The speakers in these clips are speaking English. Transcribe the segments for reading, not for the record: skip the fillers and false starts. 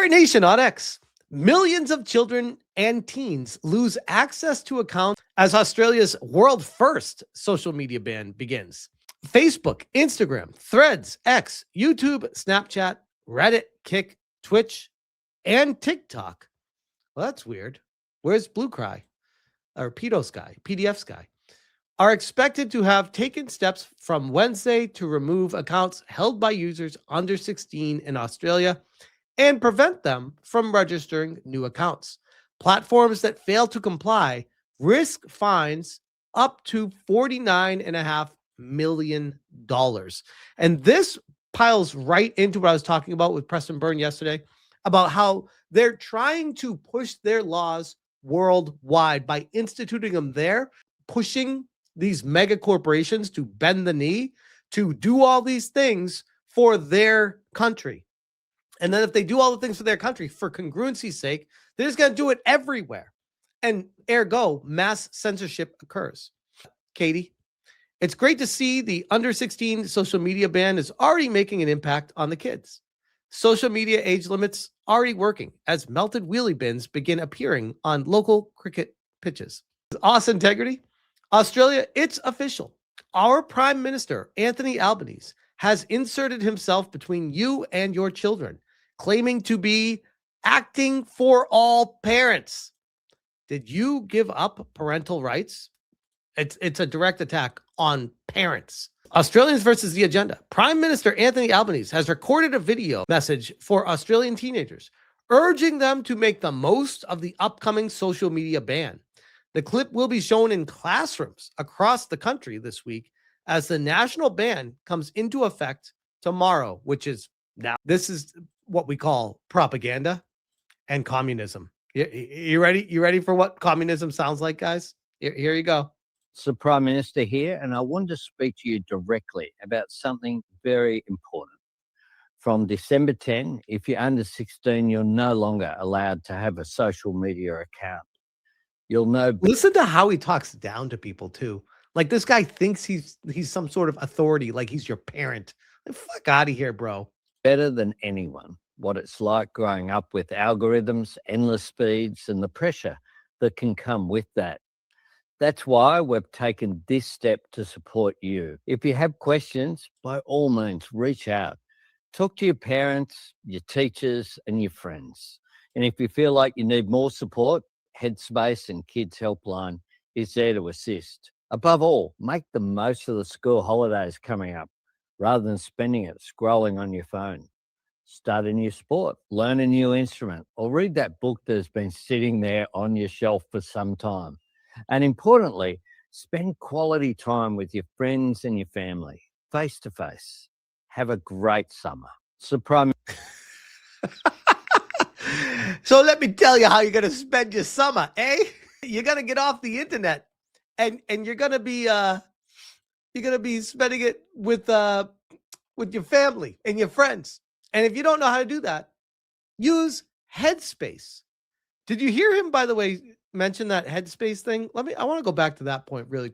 Pirate Nation on X. Millions of children and teens lose access to accounts as Australia's world first social media ban begins. Facebook, Instagram, Threads, X, YouTube, Snapchat, Reddit, Kick, Twitch, and TikTok. Well, that's weird. Where's Blue Cry or Pedo Sky, PDF Sky? Are expected to have taken steps from Wednesday to remove accounts held by users under 16 in Australia and prevent them from registering new accounts. Platforms that fail to comply risk fines up to $49.5 million. And this piles right into what I was talking about with Preston Byrne yesterday about how they're trying to push their laws worldwide by instituting them there, pushing these mega corporations to bend the knee, to do all these things for their country. And then if they do all the things for their country, for congruency's sake, they're just going to do it everywhere. And ergo, mass censorship occurs. Katie, it's great to see the under 16 social media ban is already making an impact on the kids. Social media age limits already working as melted wheelie bins begin appearing on local cricket pitches. Os integrity. Australia, it's official. Our Prime Minister, Anthony Albanese, has inserted himself between you and your children, claiming to be acting for all parents. Did you give up parental rights? It's a direct attack on parents. Australians versus the agenda. Prime Minister Anthony Albanese has recorded a video message for Australian teenagers, urging them to make the most of the upcoming social media ban. The clip will be shown in classrooms across the country this week as the national ban comes into effect tomorrow, which is now. This is what we call propaganda and communism. You ready? You ready for what communism sounds like, guys? Here you go. It's the Prime Minister here, and I want to speak to you directly about something very important. From December 10, if you're under 16, you're no longer allowed to have a social media account. You'll know. Listen to how he talks down to people too. Like this guy thinks he's some sort of authority, like he's your parent. Like, fuck out of here, bro. Better than anyone what it's like growing up with algorithms, endless speeds, and the pressure that can come with that. That's why we've taken this step to support you. If you have questions, by all means, reach out. Talk to your parents, your teachers, and your friends. And if you feel like you need more support, Headspace and Kids Helpline is there to assist. Above all, make the most of the school holidays coming up rather than spending it scrolling on your phone. Start a new sport, learn a new instrument, or read that book that has been sitting there on your shelf for some time. And importantly, spend quality time with your friends and your family, face to face. Have a great summer. So let me tell you how you're going to spend your summer, eh? You're going to get off the internet and you're going to be spending it with your family and your friends. And if you don't know how to do that, use Headspace. Did you hear him, by the way, mention that Headspace thing? I want to go back to that point really.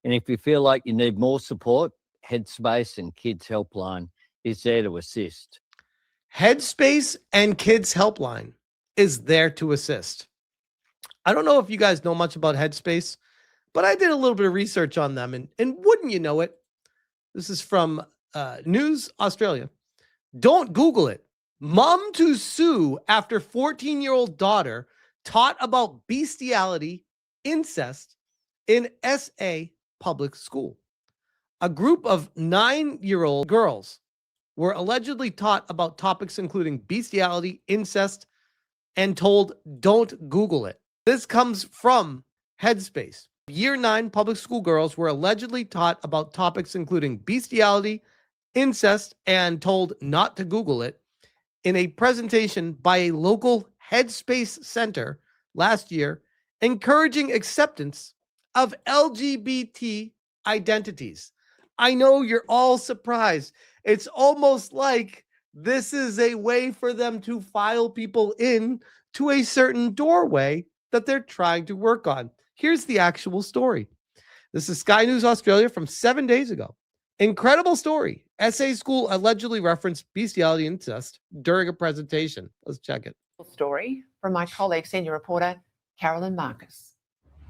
And if you feel like you need more support, Headspace and Kids Helpline is there to assist. Headspace and Kids Helpline is there to assist. I don't know if you guys know much about Headspace, but I did a little bit of research on them, and wouldn't you know it, this is from News Australia. Don't Google it. Mom to sue after 14-year-old daughter taught about bestiality, incest in SA public school. A group of 9-year-old girls were allegedly taught about topics including bestiality, incest, and told, don't Google it. This comes from Headspace. Year 9 public school girls were allegedly taught about topics including bestiality, incest, and told not to Google it in a presentation by a local Headspace center last year, encouraging acceptance of LGBT identities. I know you're all surprised. It's almost like this is a way for them to file people in to a certain doorway that they're trying to work on. Here's the actual story. This is Sky News Australia from 7 days ago. Incredible story. SA school allegedly referenced bestiality and incest during a presentation. Let's check it. Story from my colleague, senior reporter Carolyn Marcus.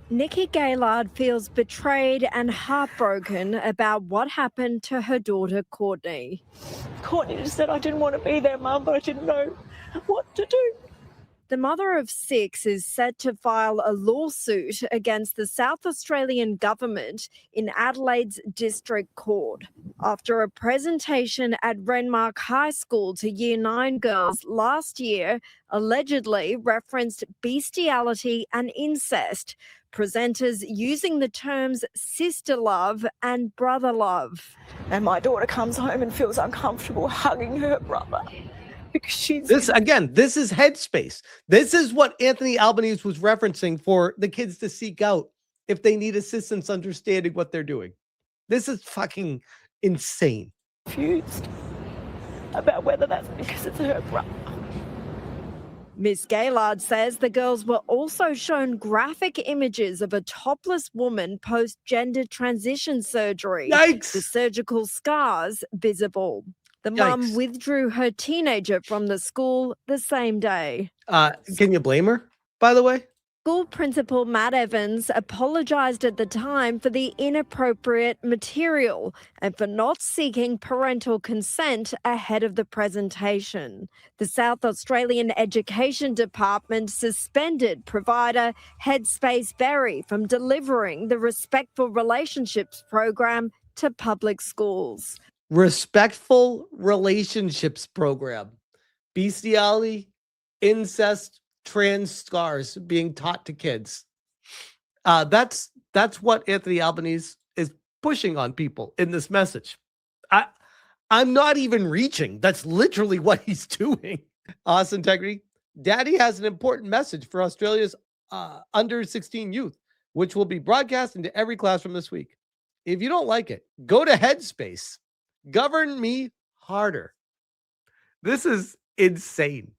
Nikki Gaylard feels betrayed and heartbroken about what happened to her daughter, Courtney. Courtney just said, I didn't want to be there, Mum, but I didn't know what to do. The mother of 6 is set to file a lawsuit against the South Australian government in Adelaide's District Court after a presentation at Renmark High School to Year 9 girls last year allegedly referenced bestiality and incest, presenters using the terms sister love and brother love. And my daughter comes home and feels uncomfortable hugging her brother. Because she's This is Headspace. This is what Anthony Albanese was referencing for the kids to seek out if they need assistance understanding what they're doing. This is fucking insane. confused about whether that's because it's her brother. Miss Gaylard says the girls were also shown graphic images of a topless woman post-gender transition surgery. Yikes! The surgical scars visible. The mum Yikes. withdrew her teenager from the school the same day. Can you blame her, by the way? School principal Matt Evans apologised at the time for the inappropriate material and for not seeking parental consent ahead of the presentation. The South Australian Education Department suspended provider Headspace Berry from delivering the Respectful Relationships program to public schools. Respectful relationships program. Bestiality, incest, trans scars being taught to kids. That's what Anthony Albanese is pushing on people in this message. I'm not even reaching. That's literally what he's doing. Awesome integrity. Daddy has an important message for Australia's under 16 youth, which will be broadcast into every classroom this week. If you don't like it, go to Headspace. Govern me harder. This is insane.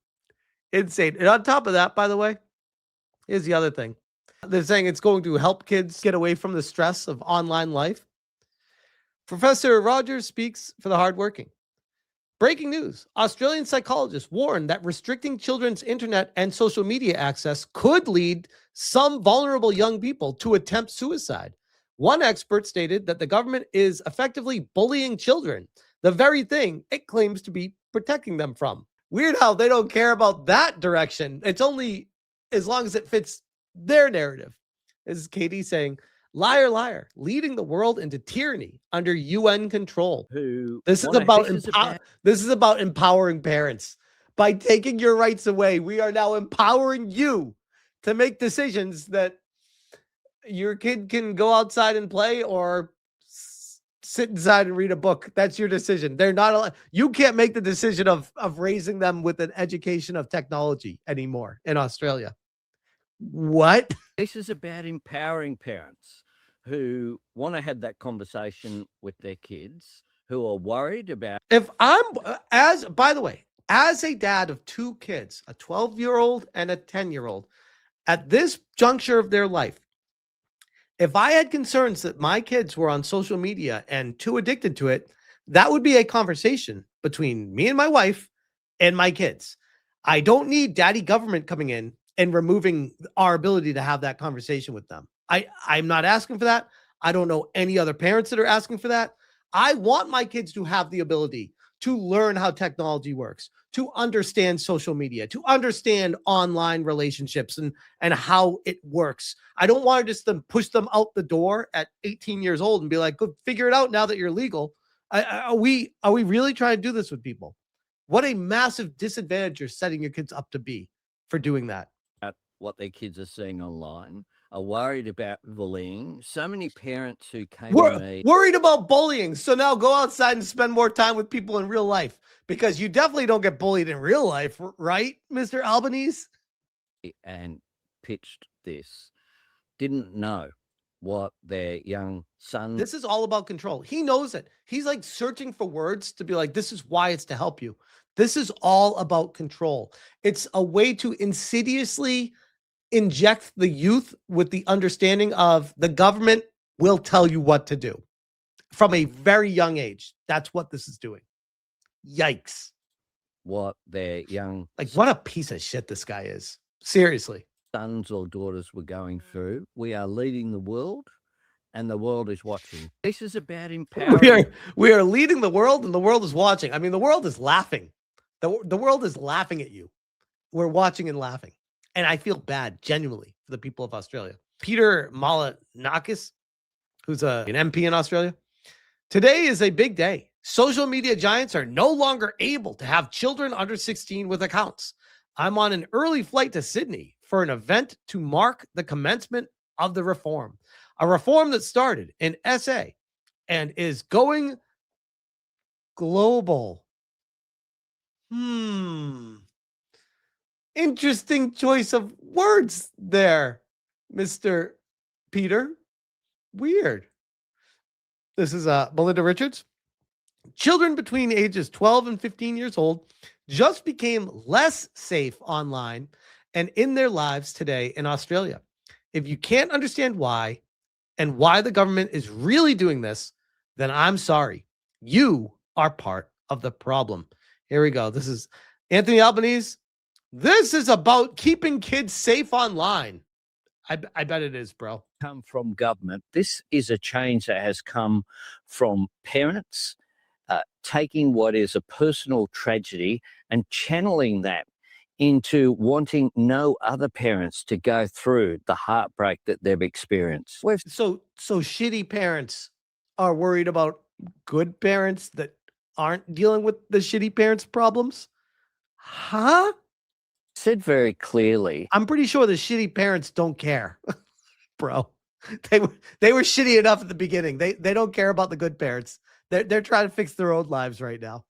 Insane. And on top of that, by the way, here's the other thing. They're saying it's going to help kids get away from the stress of online life. Professor Rogers speaks for the hardworking. Breaking news. Australian psychologists warn that restricting children's internet and social media access could lead some vulnerable young people to attempt suicide. One expert stated that the government is effectively bullying children, the very thing it claims to be protecting them from. Weird how they don't care about that direction. It's only as long as it fits their narrative. This is Katie saying, liar, liar, leading the world into tyranny under UN control. This is about empowering parents. By taking your rights away, we are now empowering you to make decisions that your kid can go outside and play or sit inside and read a book. That's your decision. They're not allowed. You can't make the decision of raising them with an education of technology anymore in Australia. What? This is about empowering parents who want to have that conversation with their kids, who are worried about. If I'm, by the way, as a dad of 2 kids, a 12-year-old and a 10-year-old, at this juncture of their life, if I had concerns that my kids were on social media and too addicted to it, that would be a conversation between me and my wife and my kids. I don't need daddy government coming in and removing our ability to have that conversation with them. I'm not asking for that. I don't know any other parents that are asking for that. I want my kids to have the ability to learn how technology works, to understand social media, to understand online relationships and how it works. I don't want to just push them out the door at 18 years old and be like, go figure it out now that you're legal. Are we really trying to do this with people? What a massive disadvantage you're setting your kids up to be for doing that. What their kids are seeing online, are worried about bullying. So many parents who came We're to me worried about bullying. So now go outside and spend more time with people in real life, because you definitely don't get bullied in real life, right, Mr. Albanese? and pitched this didn't know what their young son. This is all about control. He knows it. He's like searching for words to be like, this is why it's to help you. This is all about control. It's a way to insidiously inject the youth with the understanding of the government will tell you what to do. from a very young age. That's what this is doing. Yikes. What their young Like, what a piece of shit this guy is. Seriously. sons or daughters were going through. We are leading the world, and the world is watching. This is about empowering. We are leading the world, and the world is watching. I mean, the world is laughing. The world is laughing at you. We're watching and laughing. And I feel bad, genuinely, for the people of Australia. Peter Malanakis, who's an MP in Australia. Today is a big day. Social media giants are no longer able to have children under 16 with accounts. I'm on an early flight to Sydney for an event to mark the commencement of the reform. A reform that started in SA and is going global. Interesting choice of words there, Mr. Peter. Weird. This is Melinda Richards. Children between ages 12 and 15 years old just became less safe online and in their lives today in Australia. If you can't understand why and why the government is really doing this, then I'm sorry. You are part of the problem. Here we go. This is Anthony Albanese. This is about keeping kids safe online. I bet it is, bro. Come from government. This is a change that has come from parents taking what is a personal tragedy and channeling that into wanting no other parents to go through the heartbreak that they've experienced. So shitty parents are worried about good parents that aren't dealing with the shitty parents' problems? Huh? Said very clearly. I'm pretty sure the shitty parents don't care, bro. They were shitty enough at the beginning. They don't care about the good parents. They're trying to fix their own lives right now.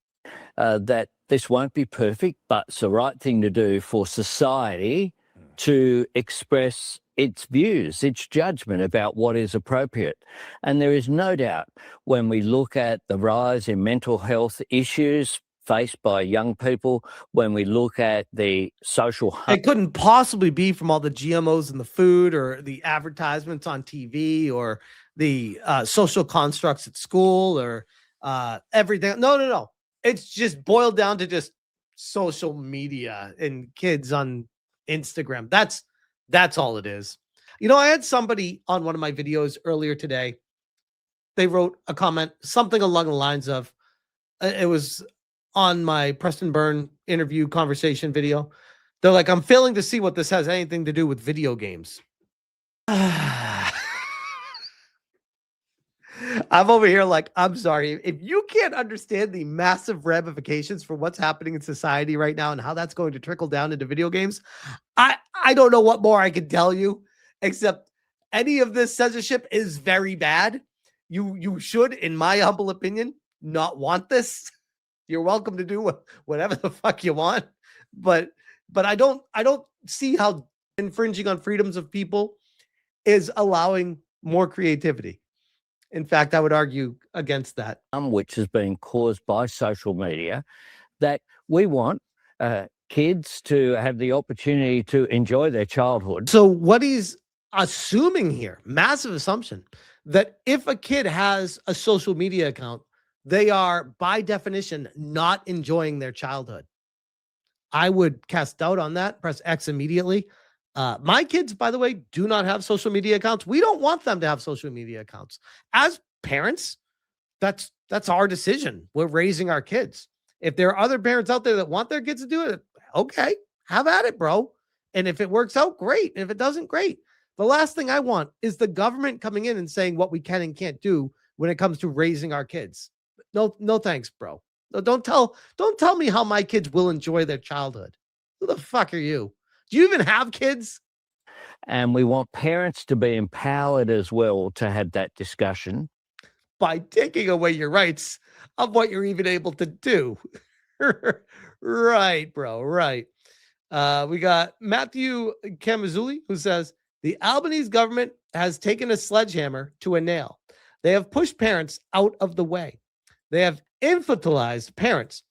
That this won't be perfect, but it's the right thing to do for society to express its views, its judgment about what is appropriate. And there is no doubt when we look at the rise in mental health issues faced by young people, when we look at the social it couldn't possibly be from all the GMOs in the food or the advertisements on TV or the social constructs at school or everything. No. It's just boiled down to just social media and kids on Instagram. That's all it is. You know, I had somebody on one of my videos earlier today. They wrote a comment, something along the lines of, it was on my Preston Byrne interview conversation video. They're like, I'm failing to see what this has anything to do with video games. I'm over here like, I'm sorry. If you can't understand the massive ramifications for what's happening in society right now and how that's going to trickle down into video games, I don't know what more I can tell you, except any of this censorship is very bad. You should, in my humble opinion, not want this. You're welcome to do whatever the fuck you want, but I don't see how infringing on freedoms of people is allowing more creativity. In fact, I would argue against that. Which has been caused by social media, that we want kids to have the opportunity to enjoy their childhood. So what he's assuming here, massive assumption, that if a kid has a social media account, they are, by definition, not enjoying their childhood. I would cast doubt on that. Press X immediately. My kids, by the way, do not have social media accounts. We don't want them to have social media accounts. As parents, that's our decision. We're raising our kids. If there are other parents out there that want their kids to do it, okay, have at it, bro. And if it works out, great. And if it doesn't, great. The last thing I want is the government coming in and saying what we can and can't do when it comes to raising our kids. No thanks, bro. No, don't tell me how my kids will enjoy their childhood. Who the fuck are you? Do you even have kids? And we want parents to be empowered as well to have that discussion. By taking away your rights of what you're even able to do. Right, bro, right. We got Matthew Kamazuli, who says, the Albanese government has taken a sledgehammer to a nail. They have pushed parents out of the way. They have infantilized parents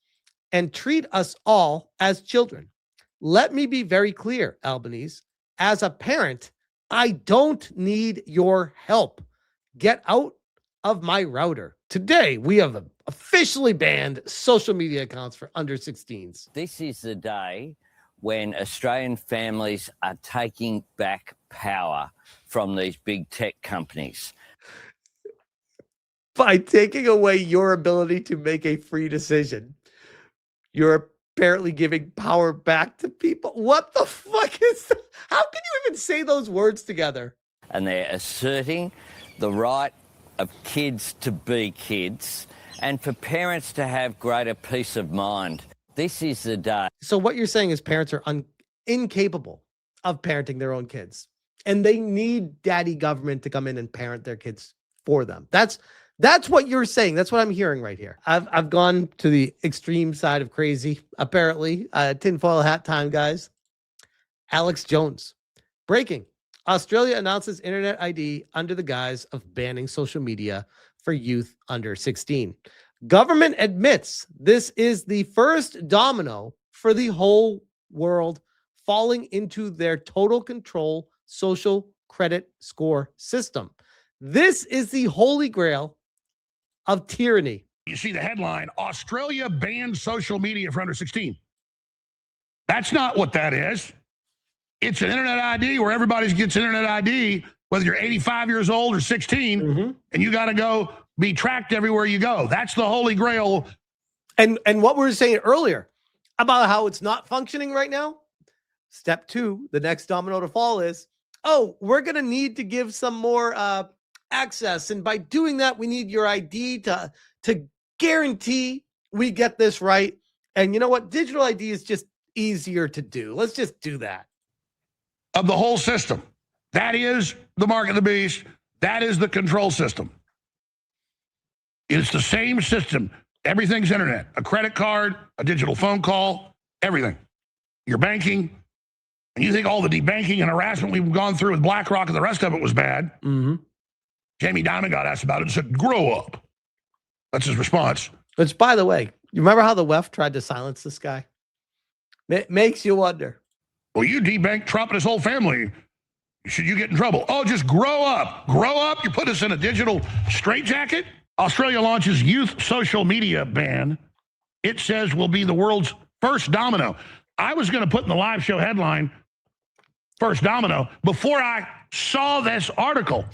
and treat us all as children. Let me be very clear, Albanese. As a parent, I don't need your help. Get out of my router. Today, we have officially banned social media accounts for under 16s. This is the day when Australian families are taking back power from these big tech companies. By taking away your ability to make a free decision, you're apparently giving power back to people. What the fuck is that? How can you even say those words together? And they're asserting the right of kids to be kids and for parents to have greater peace of mind. This is the day. So what you're saying is parents are incapable of parenting their own kids, and they need daddy government to come in and parent their kids for them. That's what you're saying. That's what I'm hearing right here. I've gone to the extreme side of crazy, apparently. Tinfoil hat time, guys. Alex Jones. Breaking. Australia announces internet ID under the guise of banning social media for youth under 16. Government admits this is the first domino for the whole world falling into their total control social credit score system. This is the holy grail of tyranny. You see the headline, Australia bans social media for under 16. That's not what that is. It's an internet ID where everybody gets internet ID, whether you're 85 years old or 16, and you got to go be tracked everywhere you go. That's the holy grail. And what we were saying earlier about how it's not functioning right now, step 2, the next domino to fall is, oh, we're going to need to give some more access. And by doing that, we need your ID to guarantee we get this right. And you know what? Digital ID is just easier to do. Let's just do that. Of the whole system. That is the mark of the beast. That is the control system. It's the same system. Everything's internet. A credit card, a digital phone call, everything. Your banking. And you think all the debanking and harassment we've gone through with BlackRock and the rest of it was bad. Jamie Dimon got asked about it and said, grow up. That's his response. Which, by the way, you remember how the WEF tried to silence this guy? It makes you wonder. Well, you debanked Trump and his whole family. Should you get in trouble? Oh, just grow up. Grow up? You put us in a digital straitjacket? Australia launches youth social media ban. It says will be the world's first domino. I was going to put in the live show headline, first domino, before I saw this article.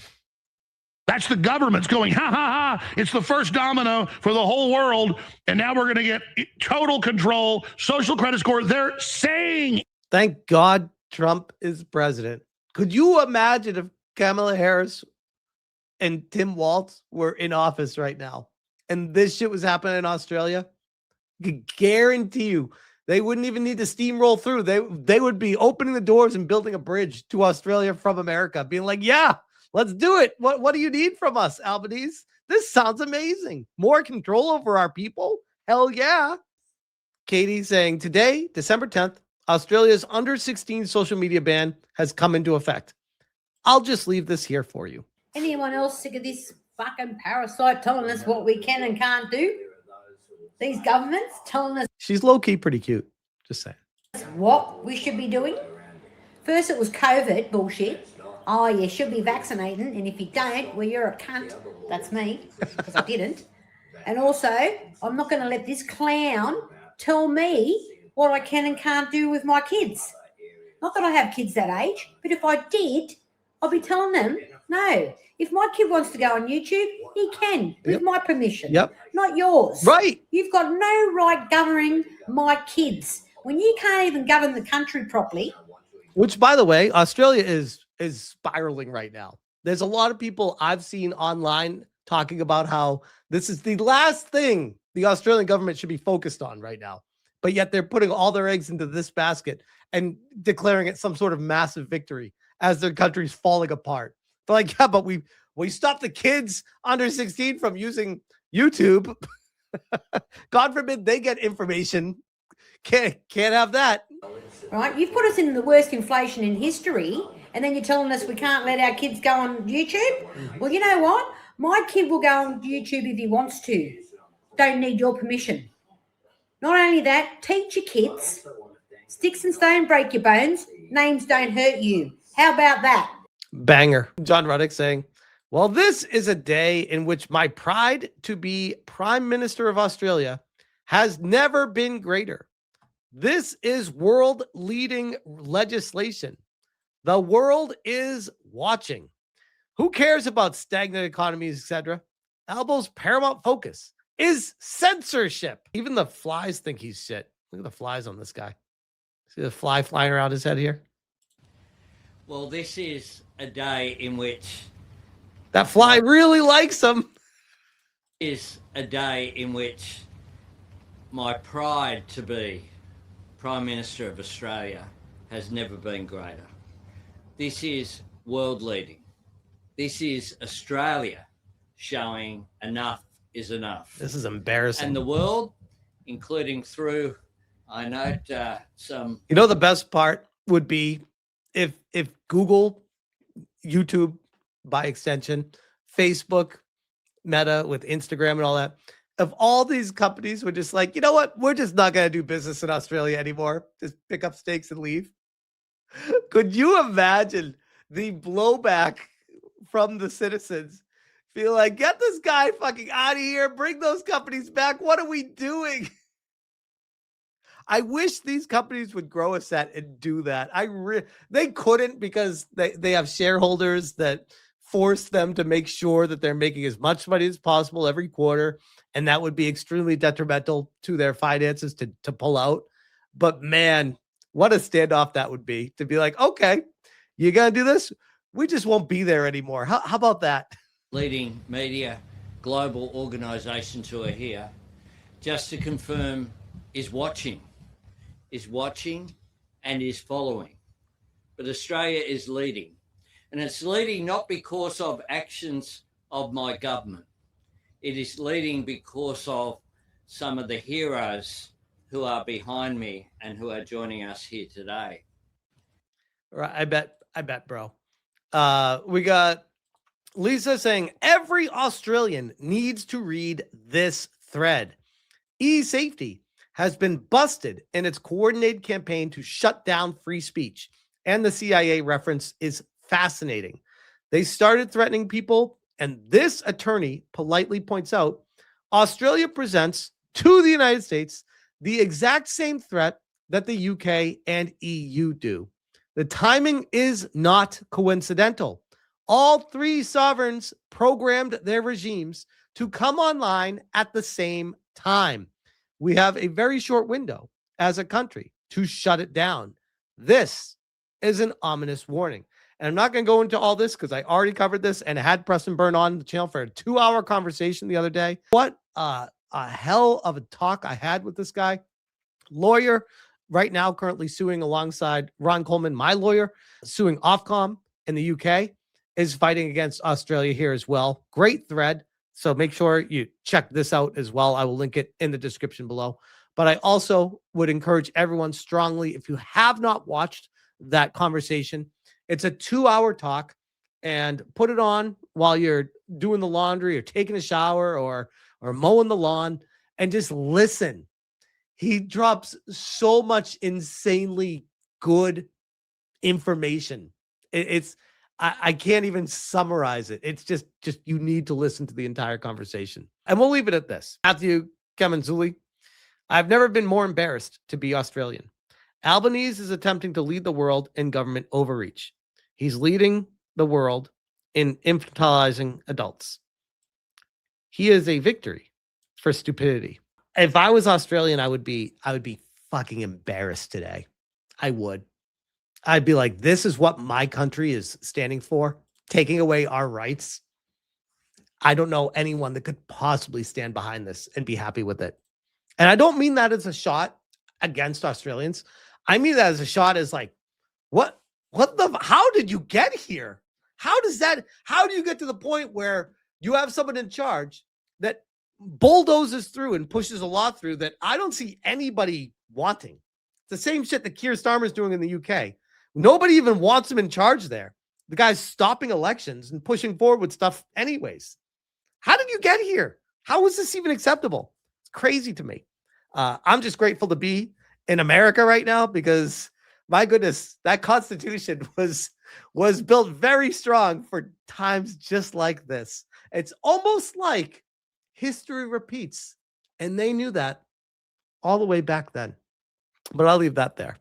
That's the government's going, ha, ha, ha. It's the first domino for the whole world. And now we're going to get total control, social credit score. They're saying. Thank God Trump is president. Could you imagine if Kamala Harris and Tim Walz were in office right now and this shit was happening in Australia? I could guarantee you they wouldn't even need to steamroll through. They would be opening the doors and building a bridge to Australia from America, being like, yeah, let's do it. What do you need from us, Albanese? This sounds amazing. More control over our people? Hell yeah. Katie saying today, December 10th, Australia's under 16 social media ban has come into effect. I'll just leave this here for you. Anyone else sick of this fucking parasite telling us what we can and can't do? These governments telling us She's low-key pretty cute. Just saying. what we should be doing. First it was COVID bullshit. Oh, you should be vaccinating, and if you don't, well, you're a cunt. That's me, because I didn't. And also, I'm not going to let this clown tell me what I can and can't do with my kids. Not that I have kids that age, but if I did, I'll be telling them, no, if my kid wants to go on YouTube, he can, with my permission, not yours. Right. You've got no right governing my kids. When you can't even govern the country properly. Which, by the way, Australia is spiraling right now. There's a lot of people I've seen online talking about how this is the last thing the Australian government should be focused on right now. But yet they're putting all their eggs into this basket and declaring it some sort of massive victory as their country's falling apart. They're like, yeah, but we stopped the kids under 16 from using YouTube. God forbid they get information. Can't have that. Right? You've put us in the worst inflation in history, and then you're telling us we can't let our kids go on YouTube? Well, you know what? My kid will go on YouTube if he wants to. Don't need your permission. Not only that, teach your kids, sticks and stone break your bones, names don't hurt you. How about that? Banger. John Ruddick saying, Well, this is a day in which my pride to be Prime Minister of Australia has never been greater. This is world leading legislation. The world is watching. Who cares about stagnant economies, etc.? Albo's paramount focus is censorship. Even the flies think he's shit. Look at the flies on this guy. See the fly flying around his head here? Well, this is a day in which that fly really likes him. Is a day in which my pride to be Prime Minister of Australia has never been greater. This is world leading. This is Australia showing enough is enough. This is embarrassing. And the world, including through, I note some... You know, the best part would be if Google, YouTube, by extension, Facebook, Meta with Instagram and all that, if all these companies were just like, you know what, we're just not going to do business in Australia anymore. Just pick up stakes and leave. Could you imagine the blowback from the citizens? Feel like, get this guy fucking out of here. Bring those companies back. What are we doing? I wish these companies would grow a set and do that. They couldn't because they have shareholders that force them to make sure that they're making as much money as possible every quarter. And that would be extremely detrimental to their finances to pull out. But man, what a standoff that would be to be like, okay, you're going to do this? We just won't be there anymore. How about that? Leading media, global organizations who are here, just to confirm, is watching and is following. But Australia is leading. And it's leading not because of actions of my government. It is leading because of some of the heroes who are behind me and who are joining us here today. Right, I bet, bro. We got Lisa saying every Australian needs to read this thread. E-safety has been busted in its coordinated campaign to shut down free speech. And the CIA reference is fascinating. They started threatening people, and this attorney politely points out Australia presents to the United States the exact same threat that the UK and EU do. The timing is not coincidental. All three sovereigns programmed their regimes to come online at the same time. We have a very short window as a country to shut it down. This is an ominous warning. And I'm not going to go into all this because I already covered this and had Preston Byrne on the channel for a 2-hour conversation the other day. What a hell of a talk I had with this guy. Lawyer right now currently suing alongside Ron Coleman, my lawyer, suing Ofcom in the UK, is fighting against Australia here as well. Great thread. So make sure you check this out as well. I will link it in the description below. But I also would encourage everyone strongly, if you have not watched that conversation, it's a 2-hour talk, and put it on while you're doing the laundry or taking a shower or mowing the lawn and just listen. He drops so much insanely good information. I can't even summarize it. It's just you need to listen to the entire conversation. And we'll leave it at this. Matthew Kemanzuli, I've never been more embarrassed to be Australian. Albanese is attempting to lead the world in government overreach. He's leading the world in infantilizing adults. He is a victory for stupidity. If I was Australian, I would be fucking embarrassed today. I would. I'd be like, this is what my country is standing for, taking away our rights. I don't know anyone that could possibly stand behind this and be happy with it. And I don't mean that as a shot against Australians. I mean that as a shot as like, how did you get here? How do you get to the point where you have someone in charge that bulldozes through and pushes a law through that I don't see anybody wanting? It's the same shit that Keir Starmer's doing in the UK. Nobody even wants him in charge there. The guy's stopping elections and pushing forward with stuff anyways. How did you get here? How is this even acceptable? It's crazy to me. I'm just grateful to be in America right now because, my goodness, that Constitution was was built very strong for times just like this. It's almost like history repeats, and they knew that all the way back then. But I'll leave that there.